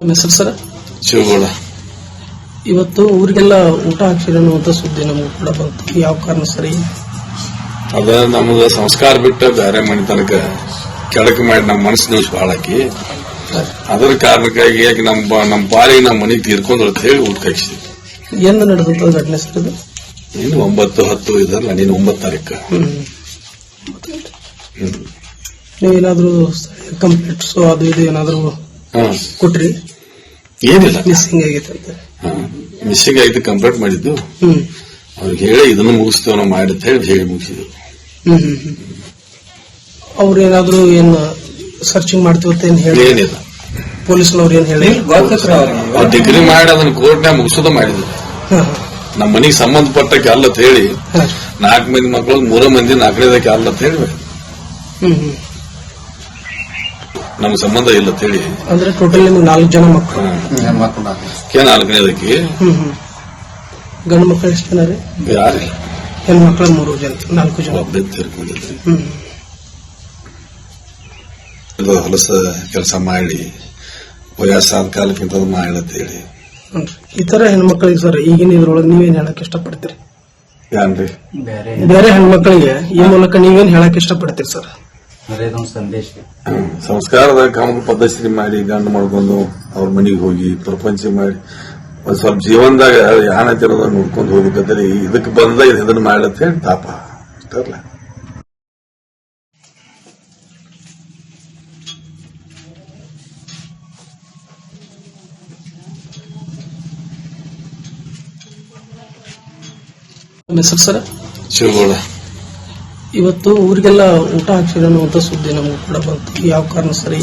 ನಮ್ಮ ಹೆಸರು ಸರ್ ಶಿವಗೌಡ. ಇವತ್ತು ಊರಿಗೆಲ್ಲ ಊಟ ಹಾಕ್ಸಿರಿ ಅನ್ನುವಂತ ಸುದ್ದಿ ನಮಗೂ ಕೂಡ ಬಂತು. ಯಾವ ಕಾರಣ ಸರಿ? ಅದ ನಮಗ ಸಂಸ್ಕಾರ ಬಿಟ್ಟ ಬೇರೆ ಮನೆ ತನಕ ಕೆಳಕ್ ಮಾಡಿ ನಮ್ಮ ಮನಸ್ಸು ನೀವು ಬಾಳ ಹಾಕಿ ಅದರ ಕಾರಣಕ್ಕಾಗಿ ಯಾಕೆ ನಮ್ಮ ಪಾಲಿಗೆ ನಮ್ಮ ಮನೆಗೆ ತೀರ್ಕೊಂಡು ಅಂತ ಹೇಳಿ ಊಟ ಹಾಕ್ಸಿದ್ವಿ. ಎಂದು ನಡೆದಂತ ಘಟನೆ ಸರ್ ಇದು? ನೀನು 9-10 ಇದಲ್ಲ, ನೀನು 9 ತಾರೀಕು. ನೀವೇನಾದ್ರೂ ಕಂಪ್ಲೇಂಟ್ಸ್ ಅದು ಇದು ಏನಾದ್ರು ಕೊಟ್ರಿ? ಏನಿಲ್ಲ, ಮಿಸ್ಸಿಂಗ್ ಆಗೈತೆ ಅಂತ. ಮಿಸ್ಸಿಂಗ್ ಆಯ್ತು, ಕಂಪ್ಲೇಂಟ್ ಮಾಡಿದ್ದು. ಅವ್ರಿಗೆ ಹೇಳಿ ಇದನ್ನು ಮುಗಿಸ್ತೇವೆ ನಾವು ಮಾಡಿ ಅಂತ ಹೇಳಿ ಮುಗಿಸಿದ್ವಿ. ಅವ್ರು ಏನಾದ್ರು ಏನ್ ಸರ್ಚಿಂಗ್ ಮಾಡ್ತೀವಿ ಅಂತ ಏನ್ ಹೇಳಿ? ಏನಿಲ್ಲ, ಪೊಲೀಸ್ನವ್ರು ಏನ್ ಹೇಳಿ ಡಿಗ್ರಿ ಮಾಡಿ ಅದನ್ನ ಕೋರ್ಟ್ನಾಗ ಮುಗಿಸೋದು ಮಾಡಿದ್ರು. ನಮ್ಮ ಮನೆಗೆ ಸಂಬಂಧಪಟ್ಟಕ್ಕೆ ಅಲ್ಲ ಅಂತ ಹೇಳಿ 4 ಮಂದಿ ಮಕ್ಕಳು 3 ಮಂದಿ 4ನೇದಕ್ಕೆ ಅಲ್ಲ ಅಂತ ಹೇಳಿ ನಮ್ಗೆ ಸಂಬಂಧ ಇಲ್ಲ ಅಂತ ಹೇಳಿ. ಅಂದ್ರೆ ಟೋಟಲ್ ನಿಮ್ಗೆ 4 ಜನ ಮಕ್ಕಳು. 4ನೇದಕ್ಕೆ ಗಂಡು ಮಕ್ಕಳು ಎಷ್ಟು ಜನ ರೀ? ಯಾರಿಲ್ಲ, ಹೆಣ್ಮಕ್ಳು 3 ಜನ, 4 ಜನ. ಒಬ್ಬೇ ತೀರ್ಕೊಂಡಿದ್ರಿ. ಹೊಲಸ ಕೆಲಸ ಮಾಡಿ ವಯಸ್ಸಾದ ಕಾಲಕ್ಕಿಂತ ಮಾಡಂತ ಹೇಳಿ. ಈ ತರ ಹೆಣ್ಮಕ್ಳಿಗೆ ಸರ್ ಈಗಿನ ಇದ್ರೊಳಗೆ ನೀವೇನ್ ಹೇಳಕ್ ಇಷ್ಟಪಡ್ತೀರಿ? ಯಾನ್ರಿ ಬೇರೆ ಹೆಣ್ಮಕ್ಳಿಗೆ ಈ ಮೂಲಕ ನೀವೇನ್ ಹೇಳಕ್ ಇಷ್ಟಪಡ್ತೀರಿ ಸರ್? ಸಂದೇಶ ಸಂಸ್ಕಾರದ ಕಾಮ ಪದ್ಧತಿ ಮಾಡಿ ಗಂಡು ಮಾಡ್ಕೊಂಡು ಅವ್ರ ಮನೆಗೆ ಹೋಗಿ ಪ್ರಪಂಚ ಮಾಡಿ ಒಂದ್ ಸ್ವಲ್ಪ ಜೀವನದಾಗ ಯಾನತಿರೋದ ನೋಡ್ಕೊಂಡು ಹೋಗ್ಬೇಕಾದ್ರೆ ಇದಕ್ಕೆ ಬಂದ ಇದನ್ನ ಮಾಡತ್ತೆ ಹೇಳಿ ತಾಪ ಅಷ್ಟಲ್ಲ. ನಮ್ಮ ಹೆಸರು ಸರ್ ಶಿವಗೌಡ. ಇವತ್ತು ಊರಿಗೆಲ್ಲ ಊಟ ಹಾಕ್ಸಿರಿ ಅನ್ನುವಂತ ಸುದ್ದಿ ನಮಗೂ ಕೂಡ ಬಂತು. ಯಾವ ಕಾರಣ ಸರಿ?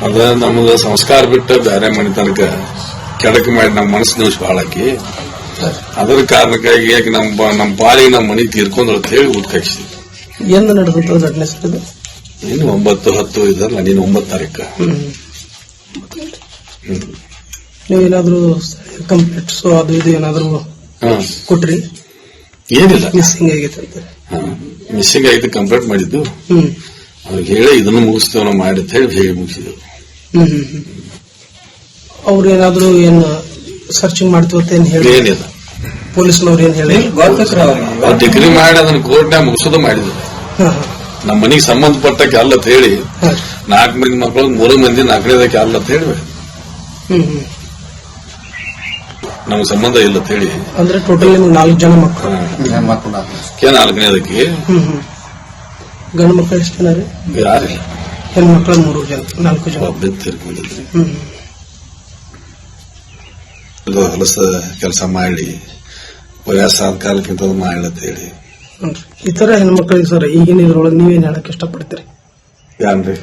ಅದ ನಮಗ ಸಂಸ್ಕಾರ ಬಿಟ್ಟ ಬೇರೆ ಮನೆ ತನಕ ಕೆಳಕ್ ಮಾಡಿ ನಮ್ಮ ಮನಸ್ಸು ನೀವು ಬಾಳ ಹಾಕಿ ಅದರ ಕಾರಣಕ್ಕಾಗಿ ಯಾಕೆ ನಮ್ಮ ಪಾಲಿಗೆ ನಮ್ಮ ಮನೆಗೆ ತೀರ್ಕೊಂಡು ಅಂತ ಹೇಳಿ ಊಟ ಹಾಕ್ಸಿದ್ವಿ. ಎಂದು ನಡೆದಂತ ಘಟನೆ ಸರ್ ಇದು? ನೀನು 9-10 ಇದಲ್ಲ, ನೀನು 9 ತಾರೀಕು. ನೀವೇನಾದ್ರೂ ಕಂಪ್ಲೇಂಟ್ಸ್ ಅದು ಇದು ಏನಾದ್ರು ಕೊಟ್ರಿ? ಏನಿಲ್ಲ, ಮಿಸ್ಸಿಂಗ್ ಆಗೈತೆ ಅಂತ. ಮಿಸ್ಸಿಂಗ್ ಆಯ್ತು, ಕಂಪ್ಲೇಂಟ್ ಮಾಡಿದ್ದು. ಅವ್ರಿಗೆ ಹೇಳಿ ಇದನ್ನು ಮುಗಿಸ್ತೇವೆ ನಾವು ಮಾಡಿ ಅಂತ ಹೇಳಿ ಮುಗಿಸಿದ್ವಿ. ಅವ್ರು ಏನಾದ್ರು ಏನ್ ಸರ್ಚಿಂಗ್ ಮಾಡ್ತೀವಿ ಅಂತ ಏನ್ ಹೇಳಿ? ಏನಿಲ್ಲ, ಪೊಲೀಸ್ನವ್ರು ಏನ್ ಹೇಳಿ ಡಿಗ್ರಿ ಮಾಡಿ ಅದನ್ನ ಕೋರ್ಟ್ನಾಗ ಮುಗಿಸೋದು ಮಾಡಿದ್ರು. ನಮ್ಮ ಮನೆಗೆ ಸಂಬಂಧಪಟ್ಟಕ್ಕೆ ಅಲ್ಲ ಅಂತ ಹೇಳಿ 4 ಮಂದಿ ಮಕ್ಕಳು 3 ಮಂದಿ 4ನೇದಕ್ಕೆ ಅಲ್ಲ ಅಂತ ಹೇಳಿ ನಮ್ಗೆ ಸಂಬಂಧ ಇಲ್ಲ ಅಂತ ಹೇಳಿ. ಅಂದ್ರೆ ಟೋಟಲ್ ನಿಮ್ಗೆ 4 ಜನ ಮಕ್ಕಳು. 4ನೇದಕ್ಕೆ ಗಂಡು ಮಕ್ಕಳು ಎಷ್ಟು ಜನ ರೀ? ಯಾರಿಲ್ಲ, ಹೆಣ್ಮಕ್ಳು 3 ಜನ, 4 ಜನ. ಒಬ್ಬೇ ತೀರ್ಕೊಂಡಿದ್ರಿ. ಹೊಲಸ ಕೆಲಸ ಮಾಡಿ ವಯಸ್ಸಾದ ಕಾಲಕ್ಕಿಂತ ಮಾಡಂತ ಹೇಳಿ. ಈ ತರ ಹೆಣ್ಮಕ್ಳಿಗೆ ಸರ್ ಈಗಿನ ಇದ್ರೊಳಗೆ ನೀವೇನ್ ಹೇಳಕ್ ಇಷ್ಟಪಡ್ತೀರಿ? ಯಾನ್ರಿ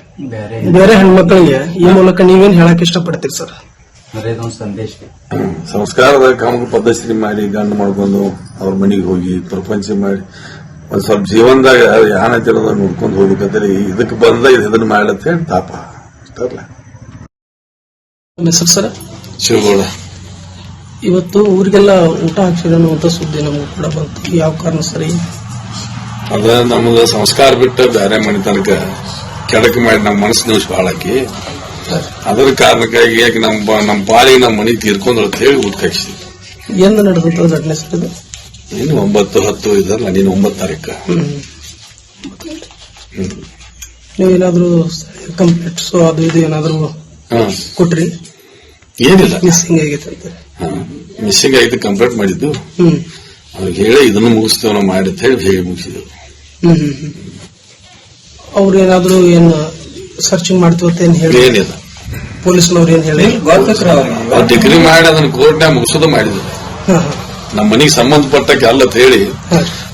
ಬೇರೆ ಹೆಣ್ಮಕ್ಳಿಗೆ ಈ ಮೂಲಕ ನೀವೇನ್ ಹೇಳಕ್ ಇಷ್ಟಪಡ್ತೀರಿ ಸರ್? ಸಂದೇಶ ಸಂಸ್ಕಾರದ ಕಾಮ ಪದ್ಧತಿ ಮಾಡಿ ಗಂಡು ಮಾಡ್ಕೊಂಡು ಅವ್ರ ಮನೆಗೆ ಹೋಗಿ ಪ್ರಪಂಚ ಮಾಡಿ ಒಂದ್ ಸ್ವಲ್ಪ ಜೀವನದಾಗ ಯಾನತಿರೋದ ನೋಡ್ಕೊಂಡು ಹೋಗ್ಬೇಕಾದ್ರೆ ಇದಕ್ಕೆ ಬಂದ ಇದನ್ನ ಮಾಡತ್ತ ಹೇಳಿ ತಾಪ ಅಷ್ಟಲ್ಲ. ನಮ್ಮ ಹೆಸರು ಸರ್ ಶಿವಗೌಡ. ಇವತ್ತು ಊರಿಗೆಲ್ಲ ಊಟ ಹಾಕ್ಸಿರಿ ಅನ್ನುವಂತ ಸುದ್ದಿ ನಮಗೂ ಕೂಡ ಬಂತು. ಯಾವ ಕಾರಣ ಸರಿ? ಅದ ನಮಗ ಸಂಸ್ಕಾರ ಬಿಟ್ಟ ಬೇರೆ ಮನೆ ತನಕ ಕೆಳಕ್ ಮಾಡಿ ನಮ್ಮ ಮನಸ್ಸು ನೀವು ಬಾಳ ಹಾಕಿ ಅದರ ಕಾರಣಕ್ಕಾಗಿ ಯಾಕೆ ನಮ್ಮ ಪಾಲಿಗೆ ನಮ್ಮ ಮನೆಗೆ ತೀರ್ಕೊಂಡು ಅಂತ ಹೇಳಿ ಊಟ ಹಾಕ್ಸಿದ್ವಿ. ಎಂದು ನಡೆದಂತ ಘಟನೆ ಸರ್ ಇದು? ನೀನು 9-10 ಇದಲ್ಲ, ನೀನು 9 ತಾರೀಕು. ನೀವೇನಾದ್ರೂ ಕಂಪ್ಲೇಂಟ್ಸ್ ಅದು ಇದು ಏನಾದ್ರು ಕೊಟ್ರಿ? ಏನಿಲ್ಲ, ಮಿಸ್ಸಿಂಗ್ ಆಗೈತೆ ಅಂತ. ಮಿಸ್ಸಿಂಗ್ ಆಯ್ತು, ಕಂಪ್ಲೇಂಟ್ ಮಾಡಿದ್ದು. ಅವ್ರಿಗೆ ಹೇಳಿ ಇದನ್ನು ಮುಗಿಸ್ತೇವೆ ನಾವು ಮಾಡಿ ಅಂತ ಹೇಳಿ ಮುಗಿಸಿದ್ವಿ. ಅವ್ರು ಏನಾದ್ರು ಏನ್ ಸರ್ಚಿಂಗ್ ಮಾಡ್ತೀವಿ ಅಂತ ಏನ್ ಹೇಳಿ? ಏನಿಲ್ಲ, ಪೊಲೀಸ್ನವ್ರು ಏನ್ ಹೇಳಿ ಡಿಗ್ರಿ ಮಾಡಿ ಅದನ್ನ ಕೋರ್ಟ್ನಾಗ ಮುಗಿಸೋದು ಮಾಡಿದ್ರು. ನಮ್ಮ ಮನೆಗೆ ಸಂಬಂಧಪಟ್ಟಕ್ಕೆ ಅಲ್ಲ ಅಂತ ಹೇಳಿ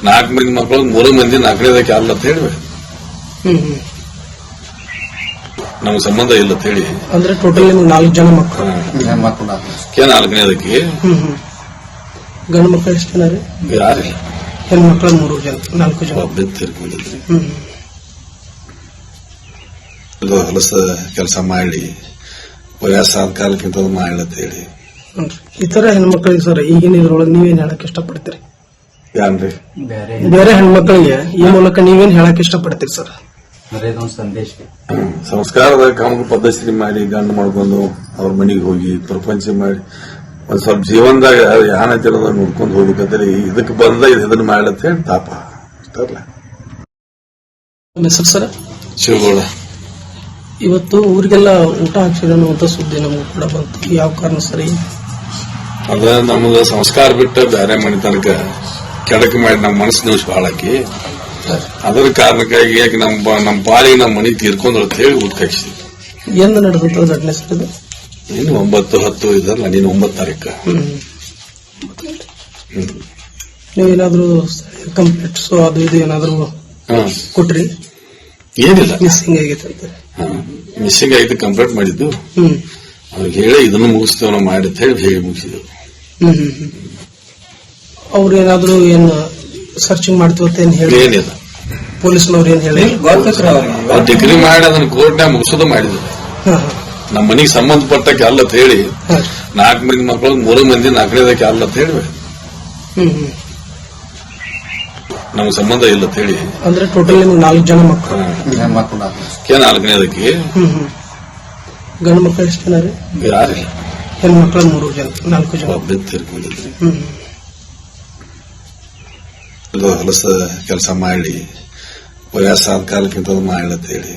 4 ಮಂದಿ ಮಕ್ಕಳು 3 ಮಂದಿ 4ನೇದಕ್ಕೆ ಅಲ್ಲ ಅಂತ ಹೇಳಿ ನಮ್ಗೆ ಸಂಬಂಧ ಇಲ್ಲ ಅಂತ ಹೇಳಿ. ಅಂದ್ರೆ ಟೋಟಲ್ ನಿಮ್ಗೆ 4 ಜನ ಮಕ್ಕಳು. 4ನೇದಕ್ಕೆ ಗಂಡು ಮಕ್ಕಳು ಎಷ್ಟು ಜನ ರೀ? ಯಾರಿಲ್ಲ, ಹೆಣ್ಮಕ್ಳು 3 ಜನ, 4 ಜನ. ಒಬ್ಬೇ ತೀರ್ಕೊಂಡಿದ್ರಿ. ಹೊಲಸ ಕೆಲಸ ಮಾಡಿ ವಯಸ್ಸಾದ ಕಾಲಕ್ಕಿಂತ ಮಾಡಂತ ಹೇಳಿ. ಈ ತರ ಹೆಣ್ಮಕ್ಳಿಗೆ ಸರ್ ಈಗಿನ ಇದ್ರೊಳಗೆ ನೀವೇನ್ ಹೇಳಕ್ ಇಷ್ಟಪಡ್ತೀರಿ? ಯಾನ್ರಿ ಬೇರೆ ಹೆಣ್ಮಕ್ಳಿಗೆ ಈ ಮೂಲಕ ನೀವೇನ್ ಹೇಳಕ್ ಇಷ್ಟಪಡ್ತೀರಿ ಸರ್? ಬರೆದೊಂದು ಸಂದೇಶ ಸಂಸ್ಕಾರದ ಕಾಮಕ ಪದ್ಧತಿ ಮಾಡಿ ಗಂಡು ಮಾಡ್ಕೊಂಡು ಅವ್ರ ಮನೆಗೆ ಹೋಗಿ ಪ್ರಪಂಚ ಮಾಡಿ ಒಂದ್ ಸ್ವಲ್ಪ ಜೀವನದಾಗ ಯಾನೈತಿ ಅನ್ನೋದನ್ನ ನೋಡ್ಕೊಂಡು ಹೋಗ್ಬೇಕಂದ್ರೆ ಇದಕ್ಕೆ ಬಂದ ಇದನ್ನ ಮಾಡ್ಲತ್ತ ಹೇಳಿ ತಾಪ ಅಷ್ಟಲ್ಲ. ನಿಮ್ಮ ಹೆಸರು ಸರ್? ಶಿವಗೌಡ. ಇವತ್ತು ಊರಿಗೆಲ್ಲ ಊಟ ಹಾಕ್ಸಿರೋ ಅನ್ನುವಂತ ಸುದ್ದಿ ನಮಗೂ ಕೂಡ ಬಂತು. ಯಾವ ಕಾರಣ ಸರಿ? ಅದ ನಮ್ದ ಸಂಸ್ಕಾರ ಬಿಟ್ಟು ಬೇರೆ ಮನೆ ತನಕ ಕೆಡಕ ಮಾಡಿ ನಮ್ಮ ಮನಸ್ಸು ನಿಮಿಷ ಬಾಳಾಕಿ ಅದರ ಕಾರಣಕ್ಕಾಗಿ ಯಾಕೆ ನಮ್ಮ ಪಾಲಿಗೆ ನಮ್ಮ ಮನೆ ತೀರ್ಕೊಂಡ್ರು ಅಂತ ಹೇಳಿ ಊಟ ಹಾಕ್ಸಿದ್ವಿ. ಎಂದು ನಡೆದಂತ ಘಟನೆ ಸರ್ ಇದು? ಇನ್ನು 9-10 ಇದಲ್ಲ, ನೀನು 9 ತಾರೀಕು. ನೀವೇನಾದ್ರೂ ಕಂಪ್ಲೇಂಟ್ಸ್ ಅದು ಇದು ಏನಾದ್ರು ಕೊಟ್ರಿ? ಏನಿಲ್ಲ, ಮಿಸ್ಸಿಂಗ್ ಆಗೈತೆ ಅಂತ. ಮಿಸ್ಸಿಂಗ್ ಆಯ್ತು ಕಂಪ್ಲೇಂಟ್ ಮಾಡಿದ್ದು. ಅವ್ರಿಗೆ ಹೇಳಿ ಇದನ್ನು ಮುಗಿಸ್ತೇವೆ ನಾವು ಮಾಡಿ ಅಂತ ಹೇಳಿ ಮುಗಿಸಿದ್ರು. ಅವ್ರು ಏನಾದ್ರು ಏನ್ ಸರ್ಚಿಂಗ್ ಮಾಡ್ತೀವಿ ಅಂತ ಏನ್ ಹೇಳಿ? ಏನಿಲ್ಲ, ಪೊಲೀಸ್ನವ್ರು ಏನ್ ಹೇಳಿ ಅವ್ರು ಡಿಗ್ರಿ ಮಾಡಿ ಅದನ್ನ ಕೋರ್ಟ್ನಾಗ ಮುಗಿಸೋದು ಮಾಡಿದ್ರು. ನಮ್ಮ ಮನೆಗೆ ಸಂಬಂಧಪಟ್ಟಕ್ಕೆ ಅಲ್ಲ ಅಂತ ಹೇಳಿ 4 ಮಂದಿ ಮಕ್ಕಳು 3 ಮಂದಿ 4ನೇದಕ್ಕೆ ಅಲ್ಲ ಅಂತ ಹೇಳಿ ನಮ್ಗೆ ಸಂಬಂಧ ಇಲ್ಲ ಅಂತ ಹೇಳಿ. ಅಂದ್ರೆ ಟೋಟಲ್ ನಿಮ್ಗೆ 4 ಜನ ಮಕ್ಕಳು. 4ನೇದಕ್ಕೆ ಗಂಡು ಮಕ್ಕಳು ಎಷ್ಟು ಜನ ರೀ? ಯಾರಿಲ್ಲ, ಹೆಣ್ಮಕ್ಳು 3 ಜನ, 4 ಜನ. ಒಬ್ಬ ತೀರ್ಕೊಂಡಿದ್ರಿ. ಹೊಲಸ ಕೆಲಸ ಮಾಡಿ ವಯಸ್ಸಾದ ಕಾಲಕ್ಕಿಂತ ಮಾಡ್ಲತ್ತ ಹೇಳಿ.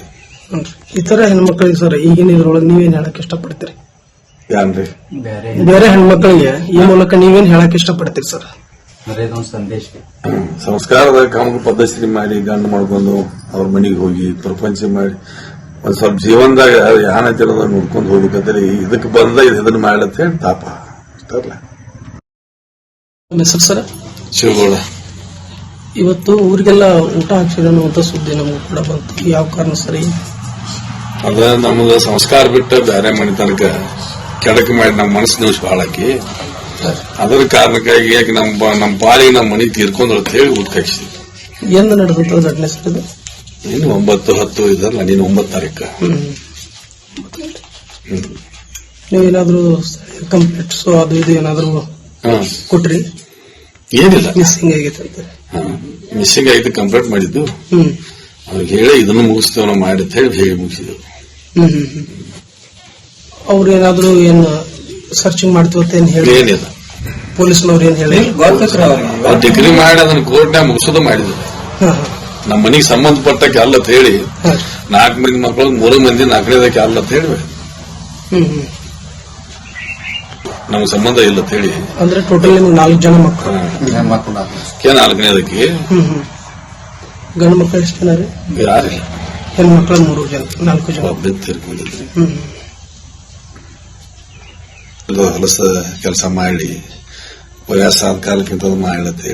ಈ ತರ ಹೆಣ್ಮಕ್ಳಿಗೆ ಸರ್ ಈಗಿನ ಇದ್ರೊಳಗೆ ನೀವೇನ್ ಹೇಳಕ್ ಇಷ್ಟಪಡ್ತೀರಿ? ಯಾನ್ರಿ ಬೇರೆ ಹೆಣ್ಮಕ್ಳಿಗೆ ಈ ಮೂಲಕ ನೀವೇನ್ ಹೇಳಕ್ ಇಷ್ಟಪಡ್ತೀರಿ ಸರ್? ಬರೆದೊಂದು ಸಂದೇಶ ಸಂಸ್ಕಾರದ ಕಾಮಕ ಪದ್ಧತಿ ಮಾಡಿ ಗಂಡು ಮಾಡ್ಕೊಂಡು ಅವ್ರ ಮನೆಗೆ ಹೋಗಿ ಪ್ರಪಂಚ ಮಾಡಿ ಒಂದ್ ಸ್ವಲ್ಪ ಜೀವನದಾಗ ಯಾನೈತಿ ಅನ್ನೋದನ್ನ ನೋಡ್ಕೊಂಡು ಹೋಗ್ಬೇಕಂದ್ರೆ ಇದಕ್ಕೆ ಬಂದ ಇದನ್ನ ಮಾಡ್ಲತ್ತ ಹೇಳಿ ತಾಪ ಅಷ್ಟಲ್ಲ. ನಿಮ್ಮ ಹೆಸರು ಸರ್? ಶಿವಗೌಡ. ಇವತ್ತು ಊರಿಗೆಲ್ಲ ಊಟ ಹಾಕ್ಸಿರೋ ಅನ್ನುವಂತ ಸುದ್ದಿ ನಮಗೂ ಕೂಡ ಬಂತು. ಯಾವ ಕಾರಣ ಸರಿ? ಅದ ನಮ್ದ ಸಂಸ್ಕಾರ ಬಿಟ್ಟು ಬೇರೆ ಮನೆ ತನಕ ಕೆಡಕ ಮಾಡಿ ನಮ್ಮ ಮನಸ್ಸು ನಿಮಿಷ ಬಾಳಾಕಿ ಅದರ ಕಾರಣಕ್ಕಾಗಿ ಯಾಕೆ ನಮ್ಮ ಪಾಲಿಗೆ ನಮ್ಮ ಮನೆ ತೀರ್ಕೊಂಡ್ರು ಅಂತ ಹೇಳಿ ಊಟ ಹಾಕ್ಸಿದ್ವಿ. ಎಂದು ನಡೆದಂತ ಘಟನೆ ಸರ್ ಇದು? ಇನ್ನು 9-10 ಇದಲ್ಲ, ನೀನು 9 ತಾರೀಕು. ನೀವೇನಾದ್ರೂ ಕಂಪ್ಲೇಂಟ್ಸ್ ಅದು ಇದು ಏನಾದ್ರು ಕೊಟ್ರಿ? ಏನಿಲ್ಲ, ಮಿಸ್ಸಿಂಗ್ ಆಗೈತೆ ಅಂತ. ಮಿಸ್ಸಿಂಗ್ ಆಯ್ತು ಕಂಪ್ಲೇಂಟ್ ಮಾಡಿದ್ದು. ಅವ್ರಿಗೆ ಹೇಳಿ ಇದನ್ನು ಮುಗಿಸ್ತೇವೆ ನಾವು ಮಾಡಿ ಅಂತ ಹೇಳಿ ಮುಗಿಸಿದ್ರು. ಅವ್ರು ಏನಾದ್ರು ಏನ್ ಸರ್ಚಿಂಗ್ ಮಾಡ್ತೀವಿ ಅಂತ ಏನ್ ಹೇಳಿ? ಏನಿಲ್ಲ, ಪೊಲೀಸ್ನವ್ರು ಏನ್ ಹೇಳಿ? ಅವ್ರು ಡಿಗ್ರಿ ಮಾಡಿ ಅದನ್ನ ಕೋರ್ಟ್ನಾಗ ಮುಗಿಸೋದು ಮಾಡಿದ್ರು. ನಮ್ಮ ಮನೆಗೆ ಸಂಬಂಧಪಟ್ಟಕ್ಕೆ ಅಲ್ಲ ಅಂತ ಹೇಳಿ 4 ಮಂದಿ ಮಕ್ಕಳು 3 ಮಂದಿ 4ನೇದಕ್ಕೆ ಅಲ್ಲ ಅಂತ ಹೇಳಿ ನಮ್ಗೆ ಸಂಬಂಧ ಇಲ್ಲ ಅಂತ ಹೇಳಿ. ಅಂದ್ರೆ ಟೋಟಲ್ ನಿಮ್ಗೆ 4 ಜನ ಮಕ್ಕಳು. 4ನೇದಕ್ಕೆ ಗಂಡು ಮಕ್ಕಳು ಎಷ್ಟು ಜನ ರೀ? ಯಾರಿಲ್ಲ, ಹೆಣ್ಮಕ್ಳು 3 ಜನ, 4 ಜನ. ಒಬ್ಬ ತೀರ್ಕೊಂಡಿದ್ರಿ. ಹೊಲಸ ಕೆಲಸ ಮಾಡಿ ವಯಸ್ಸಾದ ಕಾಲಕ್ಕಿಂತ ಮಾಡ್ಲತ್ತ ಹೇಳಿ.